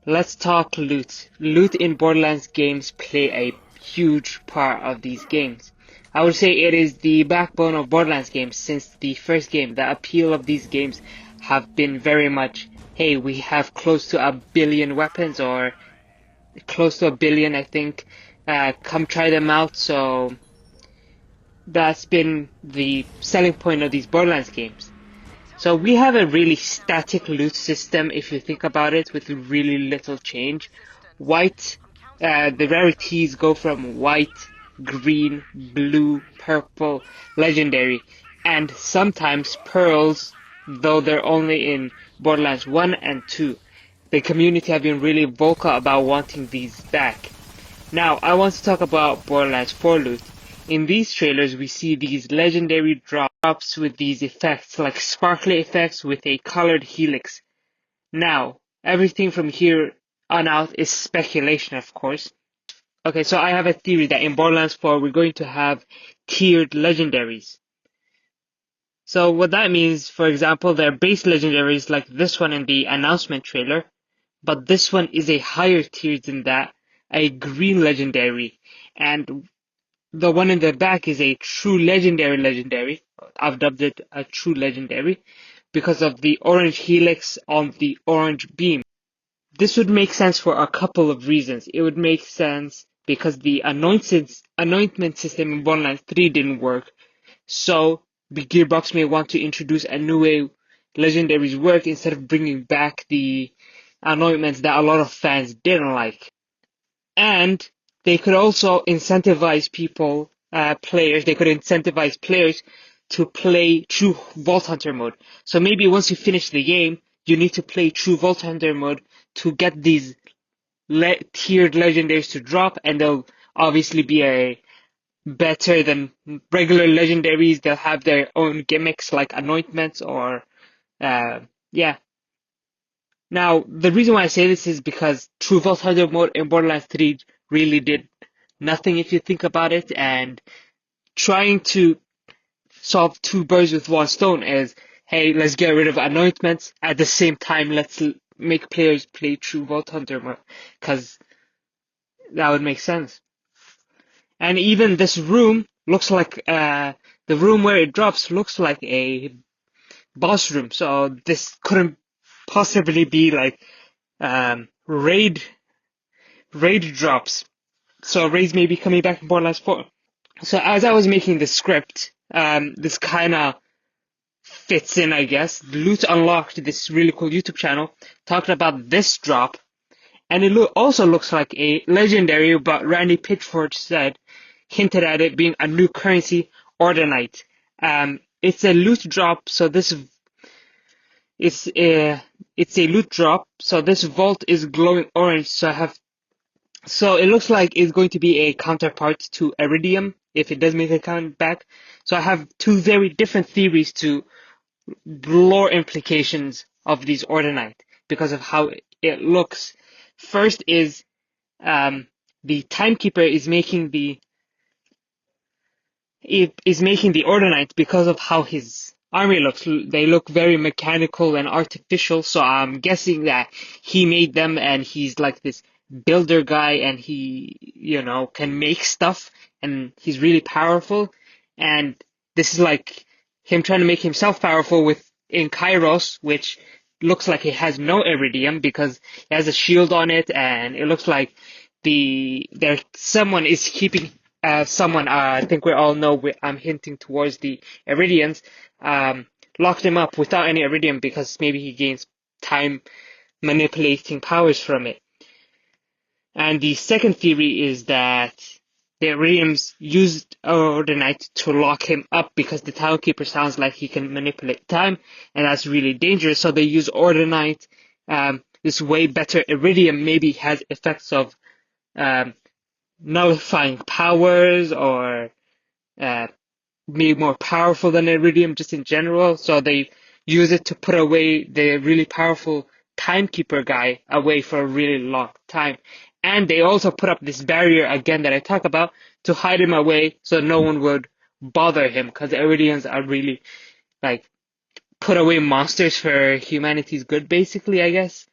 Let's talk loot. Loot in Borderlands games play a huge part of these games. I would say it is the backbone of Borderlands games since the first game. The appeal of these games have been very much, hey, we have close to 1 billion weapons, or close to 1 billion, I think. Come try them out. So that's been the selling point of these Borderlands games. So we have a really static loot system if you think about it, with really little change. White, the rarities go from white, green, blue, purple, legendary, and sometimes pearls, though they're only in Borderlands 1 and 2. The community have been really vocal about wanting these back. Now, I want to talk about Borderlands 4 loot. In these trailers, we see these legendary drops with these effects, like sparkly effects with a colored helix. Now, everything from here on out is speculation, of course. Okay, so I have a theory that in Borderlands 4, we're going to have tiered legendaries. So what that means, for example, they're base legendaries like this one in the announcement trailer, but this one is a higher tier than that, a green legendary, and the one in the back is a true legendary. I've dubbed it a true legendary because of the orange helix on the orange beam. This would make sense for a couple of reasons. It would make sense because the anointment system in Borderlands 3 didn't work. So the Gearbox may want to introduce a new way legendaries work instead of bringing back the anointments that a lot of fans didn't like. And they could also incentivize they could incentivize players to play true Vault Hunter mode. So maybe once you finish the game, you need to play true Vault Hunter mode to get these tiered legendaries to drop, and they'll obviously be a better than regular legendaries. They'll have their own gimmicks like anointments or, yeah. Now, the reason why I say this is because True Vault Hunter mode in Borderlands 3 really did nothing if you think about it, and trying to solve two birds with one stone is, hey, let's get rid of anointments. At the same time, let's make players play True Vault Hunter mode, because that would make sense. And even this room looks like, the room where it drops looks like a boss room, so this couldn't possibly be like raid drops. So raids may be coming back in Borderlands 4. So as I was making the script, this kind of fits in, I guess. Loot Unlocked, this really cool YouTube channel, talked about this drop, and it also looks like a legendary, but Randy Pitchford hinted at it being a new currency, Ordinite. It's a loot drop, so it's a loot drop, so this vault is glowing orange, so it looks like it's going to be a counterpart to Iridium if it does make a comeback. So I have two very different theories to lore implications of these Ordinite because of how it looks. First is the timekeeper is making the Ordinite because of how his army looks. They look very mechanical and artificial, so I'm guessing that he made them and he's like this builder guy, and he, can make stuff, and he's really powerful. And this is like him trying to make himself powerful in Kairos, which looks like it has no iridium because it has a shield on it, and it looks like someone is keeping someone, I think we all know I'm hinting towards the Iridians, locked him up without any Iridium because maybe he gains time manipulating powers from it. And the second theory is that the Iridiums used Ordinite to lock him up because the timekeeper sounds like he can manipulate time, and that's really dangerous, so they use Ordinite. This way better Iridium maybe has effects of nullifying powers, or be more powerful than Iridium just in general. So they use it to put away the really powerful timekeeper guy away for a really long time. And they also put up this barrier again that I talk about to hide him away so no one would bother him, because Iridians are really like put away monsters for humanity's good, basically, I guess.